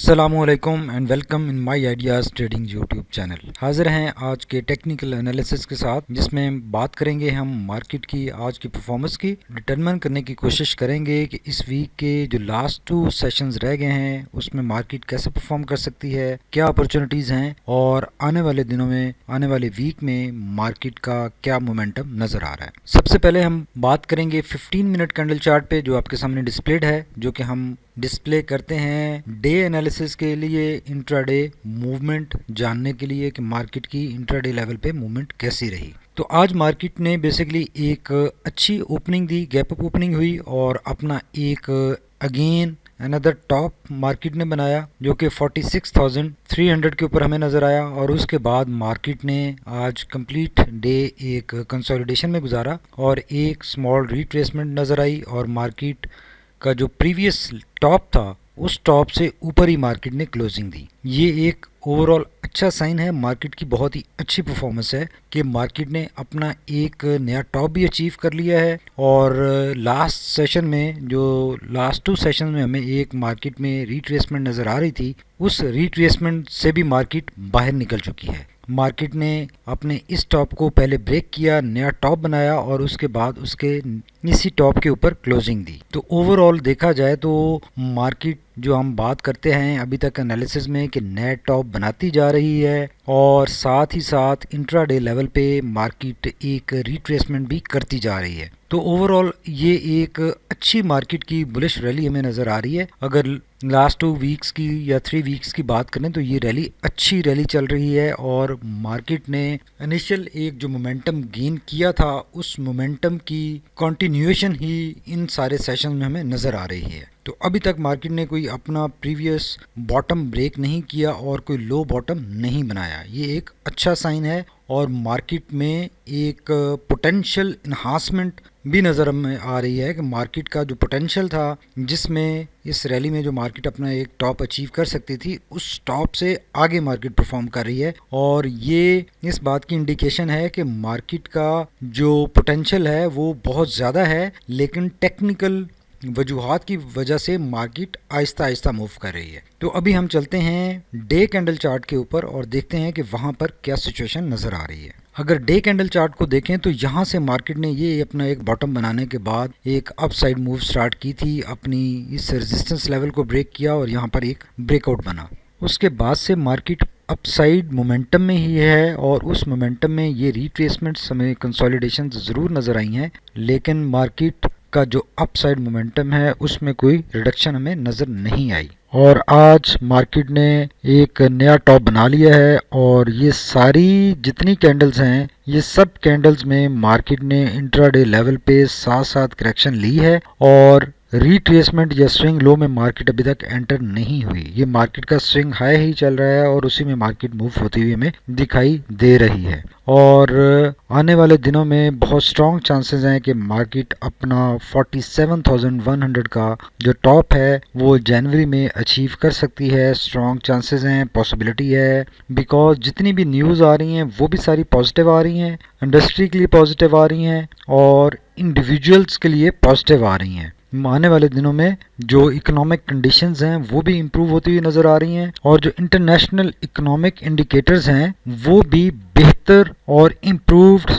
अस्सलामुअलैकुम and welcome in my ideas trading YouTube channel. हाजिर हैं आज के टेक्निकल एनालिसिस के साथ, जिसमें बात करेंगे हम मार्केट की आज की परफॉर्मेंस की। डिटरमिन करने की कोशिश करेंगे कि इस वीक के जो लास्ट 2 सेशंस रह गए हैं उसमें मार्केट कैसे परफॉर्म कर सकती है, क्या अपॉर्चुनिटीज़ हैं और आने वाले दिनों में, आने वाले वीक में मार्केट का क्या मोमेंटम नज़र आ रहा है। सबसे पहले हम बात करेंगे 15 मिनट कैंडल चार्ट पे, जो आपके सामने डिस्प्लेड है, जो कि हम डिस्प्ले करते हैं डे एनालिसिस के लिए, इंट्राडे मूवमेंट जानने के लिए कि मार्केट की इंट्राडे लेवल पे मूवमेंट कैसी रही। तो आज मार्केट ने बेसिकली एक अच्छी ओपनिंग दी, गैप अप ओपनिंग हुई और अपना एक अगेन अनदर टॉप मार्केट ने बनाया जो कि 46,300 के ऊपर हमें नज़र आया। और उसके बाद मार्केट ने आज कंप्लीट डे एक कंसोलिडेशन में गुजारा और एक स्मॉल रिट्रेसमेंट नज़र आई और मार्केट का जो प्रीवियस टॉप था उस टॉप से ऊपर ही मार्केट ने क्लोजिंग दी। ये एक ओवरऑल अच्छा साइन है, मार्केट की बहुत ही अच्छी परफॉर्मेंस है कि मार्केट ने अपना एक नया टॉप भी अचीव कर लिया है। और लास्ट सेशन में, जो लास्ट 2 सेशन में हमें एक मार्केट में रिट्रेसमेंट नज़र आ रही थी, उस रिट्रेसमेंट से भी मार्केट बाहर निकल चुकी है। मार्केट ने अपने इस टॉप को पहले ब्रेक किया, नया टॉप बनाया और उसके बाद उसके इसी टॉप के ऊपर क्लोजिंग दी। तो ओवरऑल देखा जाए तो मार्केट, जो हम बात करते हैं अभी तक एनालिसिस में, कि नया टॉप बनाती जा रही है और साथ ही साथ इंट्राडे लेवल पे मार्केट एक रिट्रेसमेंट भी करती जा रही है। तो ओवरऑल ये एक अच्छी मार्केट की बुलिश रैली हमें नज़र आ रही है। अगर लास्ट 2 वीक्स की या 3 वीक्स की बात करें तो ये रैली अच्छी रैली चल रही है और मार्केट ने इनिशियल एक जो मोमेंटम गेन किया था उस मोमेंटम की कंटिन्यूएशन ही इन सारे सेशन में हमें नज़र आ रही है। तो अभी तक मार्केट ने कोई अपना प्रीवियस बॉटम ब्रेक नहीं किया और कोई लो बॉटम नहीं बनाया, ये एक अच्छा साइन है। और मार्केट में एक पोटेंशियल इन्हांसमेंट भी नज़र में आ रही है कि मार्केट का जो पोटेंशियल था, जिसमें इस रैली में जो मार्केट अपना एक टॉप अचीव कर सकती थी, उस टॉप से आगे मार्केट परफॉर्म कर रही है। और ये इस बात की इंडिकेशन है कि मार्केट का जो पोटेंशियल है वो बहुत ज़्यादा है, लेकिन टेक्निकल वजूहात की वजह से मार्केट आहिस्ता आहिस्ता मूव कर रही है। तो अभी हम चलते हैं डे कैंडल चार्ट के ऊपर और देखते हैं कि वहाँ पर क्या सिचुएशन नज़र आ रही है। अगर डे कैंडल चार्ट को देखें तो यहाँ से मार्केट ने ये अपना एक बॉटम बनाने के बाद एक अपसाइड मूव स्टार्ट की थी, अपनी इस रेजिस्टेंस लेवल को ब्रेक किया और यहाँ पर एक ब्रेकआउट बना। उसके बाद से मार्केट अपसाइड मोमेंटम में ही है और उस मोमेंटम में ये रिट्रेसमेंट्स हमें कंसोलिडेशन ज़रूर नज़र आई हैं, लेकिन मार्केट का जो अपसाइड मोमेंटम है उसमें कोई रिडक्शन हमें नज़र नहीं आई। और आज मार्केट ने एक नया टॉप बना लिया है और ये सारी जितनी कैंडल्स हैं, ये सब कैंडल्स में मार्केट ने इंट्राडे लेवल पे साथ साथ करेक्शन ली है और रिट्रेसमेंट या स्विंग लो में मार्केट अभी तक एंटर नहीं हुई। ये मार्केट का स्विंग हाई ही चल रहा है और उसी में मार्केट मूव होती हुई हमें दिखाई दे रही है। और आने वाले दिनों में बहुत स्ट्रॉन्ग चांसेस हैं कि मार्केट अपना 47,100 का जो टॉप है वो जनवरी में अचीव कर सकती है। स्ट्रॉन्ग चांसेस हैं, पॉसिबिलिटी है, बिकॉज जितनी भी न्यूज़ आ रही हैं वो भी सारी पॉजिटिव आ रही हैं, इंडस्ट्री के लिए पॉजिटिव आ रही हैं और इंडिविजुअल्स के लिए पॉजिटिव आ रही हैं। आने वाले दिनों में जो इकोनॉमिक कंडीशंस हैं वो भी इम्प्रूव होती हुई नज़र आ रही हैं और जो इंटरनेशनल इकोनॉमिक इंडिकेटर्स हैं वो भी बेहतर और इम्प्रूव्ड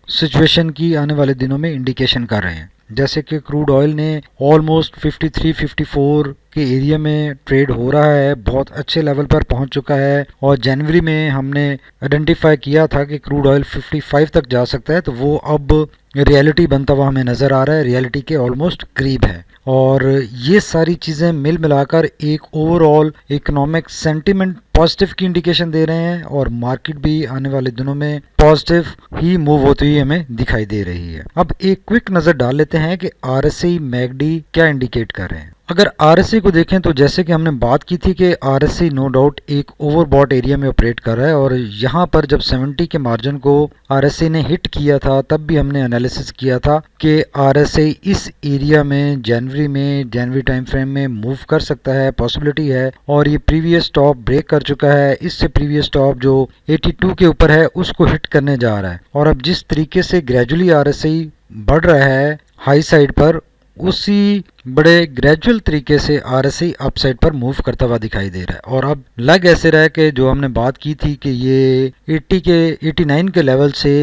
सिचुएशन की आने वाले दिनों में इंडिकेशन कर रहे हैं। जैसे कि क्रूड ऑयल ने ऑलमोस्ट 53-54 के एरिया में ट्रेड हो रहा है, बहुत अच्छे लेवल पर पहुंच चुका है और जनवरी में हमने आइडेंटिफाई किया था कि क्रूड ऑयल 55 तक जा सकता है, तो वो अब रियलिटी बनता हुआ हमें नज़र आ रहा है, रियलिटी के ऑलमोस्ट करीब है। और ये सारी चीज़ें मिल मिलाकर एक ओवरऑल इकोनॉमिक सेंटिमेंट पॉजिटिव की इंडिकेशन दे रहे हैं और मार्केट भी आने वाले दिनों में पॉजिटिव ही मूव होती हुई हमें दिखाई दे रही है। अब एक क्विक नज़र डाल लेते हैं कि RSI मैकडी क्या इंडिकेट कर रहे हैं। अगर RSI को देखें तो जैसे कि हमने बात की थी कि RSI नो डाउट एक ओवरबॉट एरिया में ऑपरेट कर रहा है और यहाँ पर जब 70 के मार्जिन को RSI ने हिट किया था तब भी हमने एनालिसिस किया था कि RSI इस एरिया में जनवरी टाइम फ्रेम में मूव कर सकता है, पॉसिबिलिटी है। और ये प्रीवियस टॉप ब्रेक कर चुका है, इससे प्रीवियस टॉप जो 82 के ऊपर है उसको हिट करने जा रहा है। और अब जिस तरीके से ग्रेजुअली RSI बढ़ रहा है हाई साइड पर, उसी बड़े ग्रेजुअल तरीके से RSI अपसाइड पर मूव करता हुआ दिखाई दे रहा है। और अब लग ऐसे रहा है कि जो हमने बात की थी कि ये 89 के लेवल से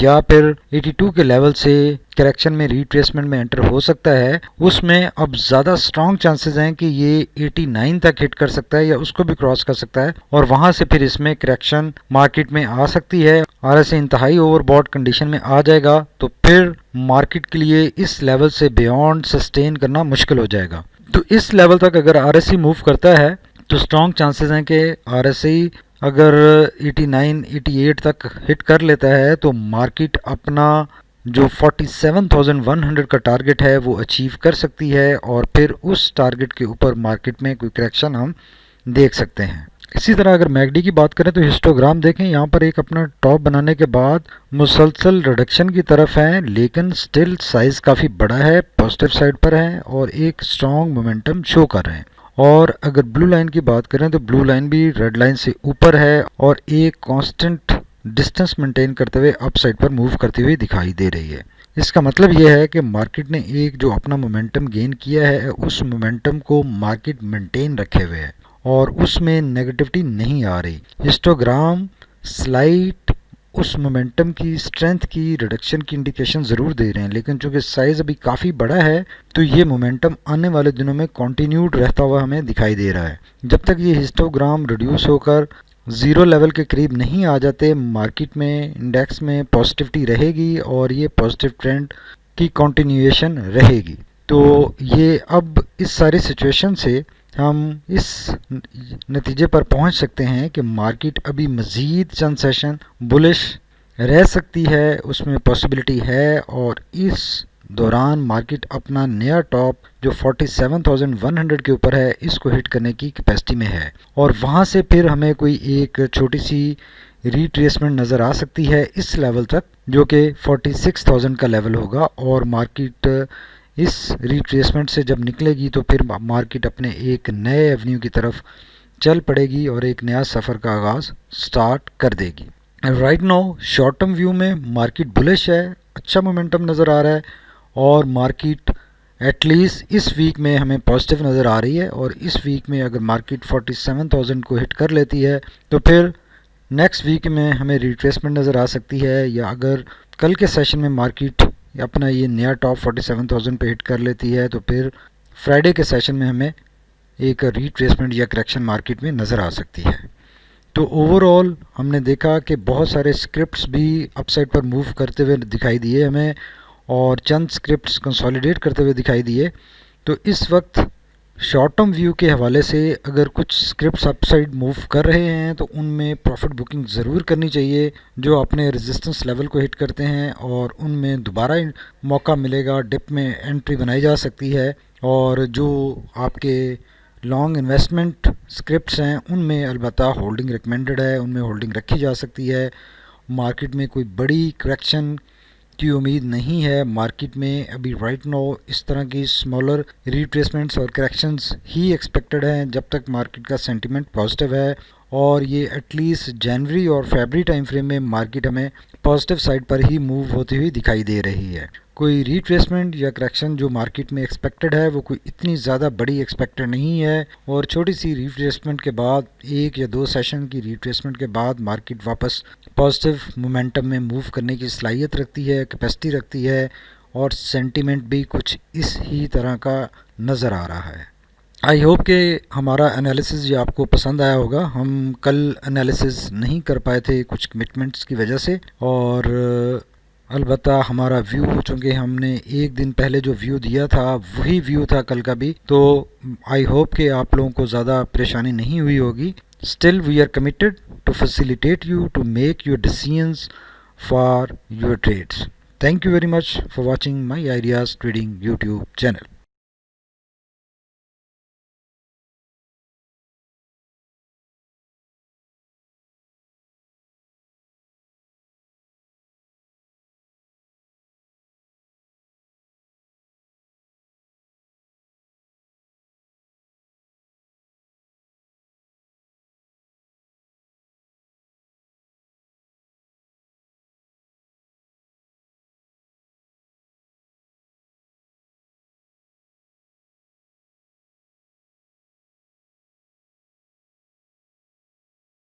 या फिर 82 के लेवल से करेक्शन में रिट्रेसमेंट में एंटर हो सकता है, उसमें अब ज़्यादा स्ट्रॉन्ग चांसेस हैं कि ये 89 तक हिट कर सकता है या उसको भी क्रॉस कर सकता है और वहां से फिर इसमें करेक्शन मार्केट में आ सकती है। RSI इंतहाई ओवरबॉट कंडीशन में आ जाएगा तो फिर मार्केट के लिए इस लेवल से बियॉन्ड सस्टेन करना मुश्किल हो जाएगा। तो इस लेवल तक अगर RSI मूव करता है तो स्ट्रॉन्ग चांसेस हैं कि RSI अगर 89, 88 तक हिट कर लेता है तो मार्केट अपना जो 47,100 का टारगेट है वो अचीव कर सकती है और फिर उस टारगेट के ऊपर मार्केट में कोई करेक्शन हम देख सकते हैं। इसी तरह अगर मैगडी की बात करें तो हिस्टोग्राम देखें, यहाँ पर एक अपना टॉप बनाने के बाद मुसलसल रिडक्शन की तरफ है, लेकिन स्टिल साइज काफ़ी बड़ा है, पॉजिटिव साइड पर है और एक स्ट्रॉन्ग मोमेंटम शो कर रहे हैं। और अगर ब्लू लाइन की बात करें तो ब्लू लाइन भी रेड लाइन से ऊपर है और एक कांस्टेंट डिस्टेंस मेंटेन करते हुए अप साइड पर मूव करती हुई दिखाई दे रही है। इसका मतलब यह है कि मार्केट ने एक जो अपना मोमेंटम गेन किया है उस मोमेंटम को मार्केट मेंटेन रखे हुए है और उसमें नेगेटिविटी नहीं आ रही। हिस्टोग्राम स्लाइट उस मोमेंटम की स्ट्रेंथ की रिडक्शन की इंडिकेशन ज़रूर दे रहे हैं, लेकिन चूंकि साइज़ अभी काफ़ी बड़ा है तो ये मोमेंटम आने वाले दिनों में कंटिन्यूड रहता हुआ हमें दिखाई दे रहा है। जब तक ये हिस्टोग्राम रिड्यूस होकर ज़ीरो लेवल के करीब नहीं आ जाते, मार्केट में इंडेक्स में पॉजिटिविटी रहेगी और ये पॉजिटिव ट्रेंड की कंटिन्यूएशन रहेगी। तो ये अब इस सारी सिचुएशन से हम इस नतीजे पर पहुंच सकते हैं कि मार्केट अभी मज़ीद चंद सेशन बुलिश रह सकती है, उसमें पॉसिबिलिटी है और इस दौरान मार्केट अपना नया टॉप जो 47,100 के ऊपर है इसको हिट करने की कैपेसिटी में है और वहां से फिर हमें कोई एक छोटी सी रिट्रेसमेंट नज़र आ सकती है इस लेवल तक जो कि 46,000 का लेवल होगा और मार्केट इस रिट्रेसमेंट से जब निकलेगी तो फिर मार्केट अपने एक नए एवेन्यू की तरफ चल पड़ेगी और एक नया सफ़र का आगाज़ स्टार्ट कर देगी। Right now short term view में मार्केट बुलिश है, अच्छा मोमेंटम नज़र आ रहा है और मार्केट एटलीस्ट इस वीक में हमें पॉजिटिव नज़र आ रही है और इस वीक में अगर मार्केट 47,000 को हिट कर लेती है तो फिर नेक्स्ट वीक में हमें रिट्रेसमेंट नज़र आ सकती है, या अगर कल के सेशन में मार्केट अपना ये नया टॉप 47,000 पे हिट कर लेती है तो फिर फ्राइडे के सेशन में हमें एक रिट्रेसमेंट या करेक्शन मार्केट में नज़र आ सकती है। तो ओवरऑल हमने देखा कि बहुत सारे स्क्रिप्ट्स भी अपसाइड पर मूव करते हुए दिखाई दिए हमें और चंद स्क्रिप्ट्स कंसोलिडेट करते हुए दिखाई दिए। तो इस वक्त शॉर्ट टर्म व्यू के हवाले से अगर कुछ स्क्रिप्ट्स अपसाइड मूव कर रहे हैं तो उनमें प्रॉफिट बुकिंग ज़रूर करनी चाहिए जो अपने रेजिस्टेंस लेवल को हिट करते हैं और उनमें दोबारा मौका मिलेगा, डिप में एंट्री बनाई जा सकती है। और जो आपके लॉन्ग इन्वेस्टमेंट स्क्रिप्ट्स हैं उनमें अलबत्ता होल्डिंग रिकमेंडेड है, उनमें होल्डिंग रखी जा सकती है। मार्केट में कोई बड़ी करेक्शन की उम्मीद नहीं है, मार्केट में अभी राइट नाउ इस तरह की स्मॉलर रिट्रेसमेंट्स और करेक्शंस ही एक्सपेक्टेड हैं जब तक मार्केट का सेंटीमेंट पॉजिटिव है और ये एटलीस्ट जनवरी और फरवरी टाइम फ्रेम में मार्केट हमें पॉजिटिव साइड पर ही मूव होती हुई दिखाई दे रही है। कोई रिट्रेसमेंट या करेक्शन जो मार्केट में एक्सपेक्टेड है वो कोई इतनी ज़्यादा बड़ी एक्सपेक्टेड नहीं है और छोटी सी रिट्रेसमेंट के बाद, एक या दो सेशन की रिट्रेसमेंट के बाद मार्केट वापस पॉजिटिव मोमेंटम में मूव करने की सलाहियत रखती है, कैपेसिटी रखती है और सेंटीमेंट भी कुछ इस ही तरह का नज़र आ रहा है। आई होप कि हमारा एनालिसिस ये आपको पसंद आया होगा। हम कल एनालिसिस नहीं कर पाए थे कुछ कमिटमेंट्स की वजह से और अलबत्ता हमारा व्यू चूँकि हमने एक दिन पहले जो व्यू दिया था वही व्यू था कल का भी, तो आई होप कि आप लोगों को ज़्यादा परेशानी नहीं हुई होगी। Still we are committed to facilitate you to make your decisions for your trades. Thank you very much for watching my ideas trading YouTube channel.